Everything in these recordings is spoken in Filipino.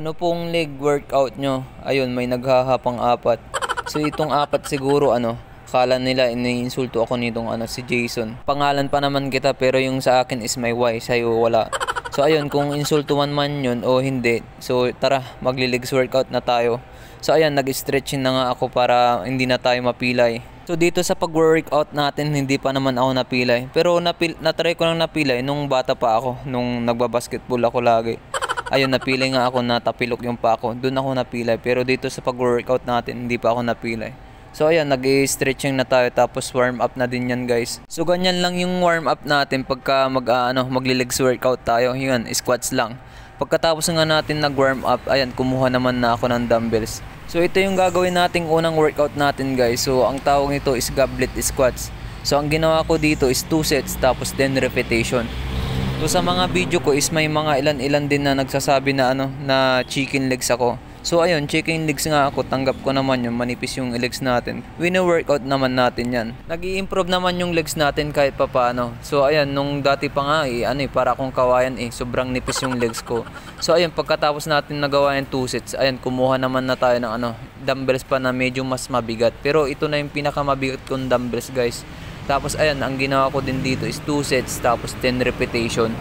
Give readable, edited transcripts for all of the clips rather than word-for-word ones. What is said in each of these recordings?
Ano pong leg workout nyo? Ayun, may naghahapang apat. So itong apat siguro akala nila iniinsulto ako nitong si Jason. Pangalan pa naman kita pero yung sa akin is may Y, sa'yo wala. So ayun, kung insulto man yun o hindi. So tara, magli-legs workout na tayo. So ayan, nag-stretching na nga ako para hindi na tayo mapilay. So dito sa pag-workout natin, hindi pa naman ako napilay. Pero na-try ko lang napilay nung bata pa ako, nung nagbabasketball ako lagi. Ayun, napilay nga ako, natapilok yung pa ako. Doon ako napilay. Pero dito sa pag-workout natin, hindi pa ako napilay. So ayan, nag-stretching na tayo tapos warm up na din yan, guys. So ganyan lang yung warm up natin pagka magli-legs workout tayo. Yun, squats lang. Pagkatapos nga natin nag-warm up, ayan, kumuha naman na ako ng dumbbells. So ito yung gagawin nating unang workout natin, guys. So ang tawag nito is goblet squats. So ang ginawa ko dito is 2 sets tapos 10 repetition. So sa mga video ko is may mga ilan-ilan din na nagsasabi na na chicken legs ako. So ayun, chicken legs nga ako, tanggap ko naman yung manipis yung legs natin. Wino-workout naman natin yan. Nag-i-improve naman yung legs natin kahit papaano. So ayan, nung dati pa nga para akong kawayan sobrang nipis yung legs ko. So ayun, pagkatapos natin nagawa yung 2 sets, ayan, kumuha naman na tayo ng dumbbells pa na medyo mas mabigat. Pero ito na yung pinakamabigat kong dumbbells, guys. Tapos ayan, ang ginawa ko din dito is 2 sets tapos 10 repetition.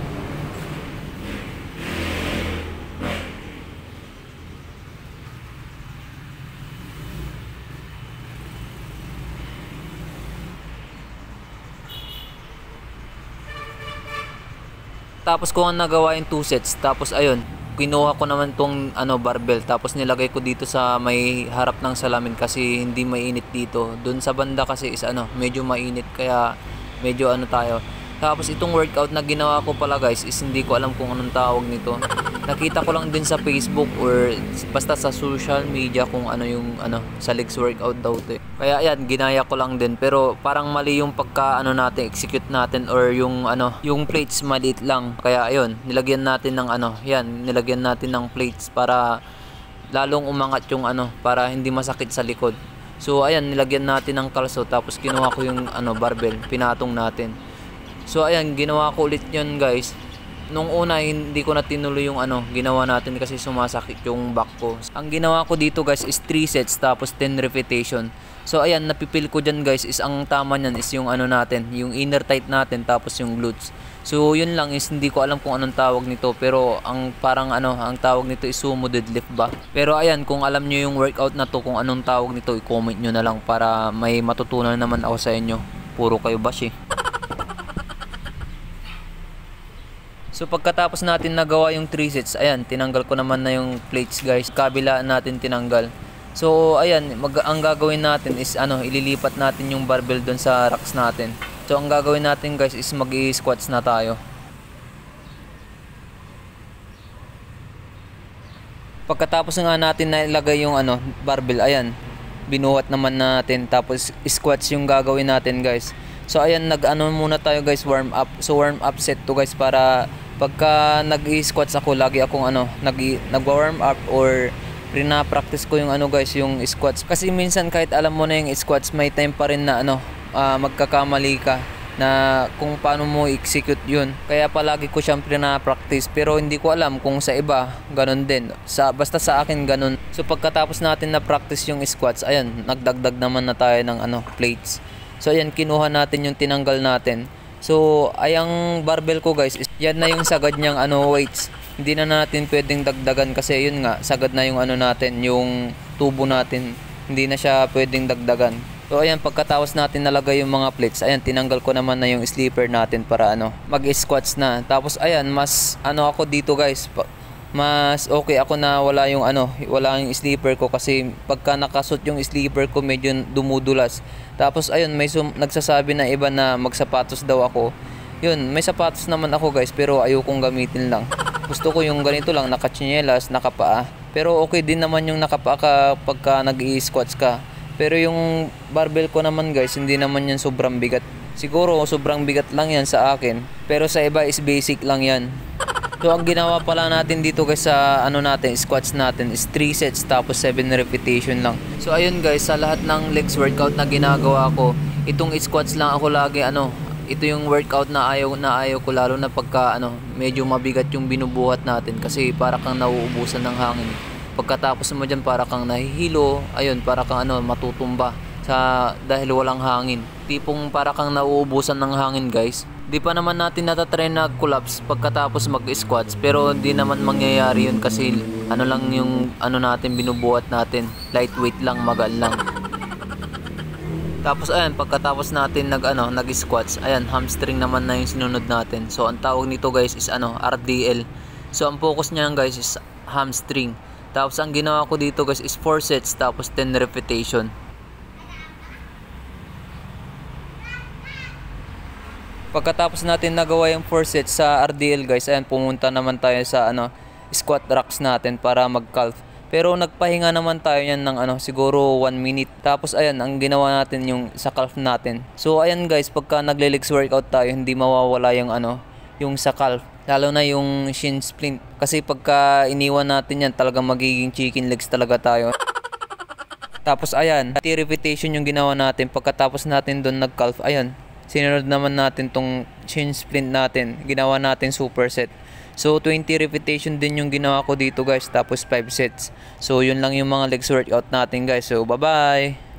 Tapos ko nga nagawa yung 2 sets, tapos ayun, kinuha ko naman tong barbell, tapos nilagay ko dito sa may harap ng salamin kasi hindi mainit dito. Doon sa banda kasi is medyo mainit, kaya medyo tayo. Tapos itong workout na ginawa ko pala, guys, is hindi ko alam kung anong tawag nito. Nakita ko lang din sa Facebook or basta sa social media kung yung sa legs workout daw to. Kaya ayan, ginaya ko lang din, pero parang mali yung pagka natin execute natin, or yung yung plates maliit lang. Kaya ayun, nilagyan natin ng nilagyan natin ng plates para lalong umangat yung para hindi masakit sa likod. So ayan, nilagyan natin ng kalso, tapos kinuha ko yung barbell, pinatong natin. So ayan, ginawa ko ulit yun, guys. Nung una hindi ko na tinuloy yung ginawa natin kasi sumasakit yung back ko. Ang ginawa ko dito, guys, is 3 sets tapos 10 repetition. So ayan, napipil ko dyan, guys, is ang tama nyan is yung natin, yung inner tight natin tapos yung glutes. So yun lang, is hindi ko alam kung anong tawag nito, pero ang parang ang tawag nito is sumo deadlift ba. Pero ayan, kung alam nyo yung workout na to, kung anong tawag nito, i-comment nyo na lang para may matutunan naman ako sa inyo. Puro kayo bash eh. So pagkatapos natin nagawa yung 3 sets, ayan, tinanggal ko naman na yung plates, guys. Kabila natin tinanggal. So ayan, ang gagawin natin is ililipat natin yung barbell doon sa racks natin. So ang gagawin natin, guys, is mag-i-squats na tayo. Pagkatapos nga natin na ilagay yung barbell, ayan, binuhat naman natin, tapos squats yung gagawin natin, guys. So ayan, muna tayo, guys, warm up. So warm up set to, guys, para pagka nag-i-squats ako, lagi akong nag-warm up or pina-practice ko yung guys, yung squats. Kasi minsan kahit alam mo na yung squats, may time pa rin na magkakamali ka na kung paano mo execute yun. Kaya palagi ko siyang pina-practice, pero hindi ko alam kung sa iba ganun din. Basta sa akin ganun. So pagkatapos natin na practice yung squats, ayan, nagdagdag naman na tayo ng plates. So ayan, kinuha natin yung tinanggal natin. So ayang barbell ko, guys, yan na yung sagad niyang weights. Hindi na natin pwedeng dagdagan kasi yun nga, sagad na yung natin, yung tubo natin. Hindi na siya pwedeng dagdagan. So ayan, pagkatapos natin nalagay yung mga plates, ayan, tinanggal ko naman na yung sleeper natin para mag-squats na. Tapos ayan, mas ako dito, guys, mas okay ako na wala yung wala yung sleeper ko, kasi pagka nakasuot yung sleeper ko medyo dumudulas. Tapos ayun, may nagsasabi na iba na magsapatos daw ako. Yun, may sapatos naman ako, guys, pero ayokong gamitin lang. Gusto ko yung ganito lang, nakatsinelas, nakapaa. Pero okay din naman yung nakapaa ka pagka nag-i-squats ka. Pero yung barbell ko naman, guys, hindi naman yan sobrang bigat. Siguro sobrang bigat lang yan sa akin, pero sa iba is basic lang yan. So ang ginawa pala natin dito, guys, sa natin, squats natin is 3 sets tapos 7 repetition lang. So ayun, guys, sa lahat ng legs workout na ginagawa ko, itong squats lang ako lagi ito yung workout na ayaw ko, lalo na pagka medyo mabigat yung binubuhat natin kasi para kang nauubusan ng hangin. Pagkatapos mo dyan para kang nahihilo, ayun, para kang matutumba dahil walang hangin. Tipong para kang nauubusan ng hangin, guys. Di pa naman natin natatry na collapse pagkatapos mag-squats, pero di naman mangyayari yun kasi lang yung natin binubuhat natin, lightweight lang, magaan lang. Tapos ayan, pagkatapos natin nag-squats, ayan, hamstring naman na yung sinunod natin. So ang tawag nito, guys, is RDL. So ang focus niyan, guys, is hamstring. Tapos ang ginawa ko dito, guys, is 4 sets tapos 10 repetition. Pagkatapos natin nagawa yung 4 sets sa RDL, guys, ayan, pumunta naman tayo sa squat racks natin para mag-calf. Pero nagpahinga naman tayo yan ng siguro 1 minute. Tapos ayan, ang ginawa natin yung sa calf natin. So ayan, guys, pagka nagle-legs workout tayo, hindi mawawala yung yung sa calf. Lalo na yung shin splint. Kasi pagka iniwan natin yan, talagang magiging chicken legs talaga tayo. Tapos ayan, 30 repetition yung ginawa natin. Pagkatapos natin doon nag-calf, ayan, sinunod naman natin tong shin splint natin. Ginawa natin superset. So 20 repetition din yung ginawa ko dito, guys. Tapos 5 sets. So yun lang yung mga legs workout natin, guys. So bye bye.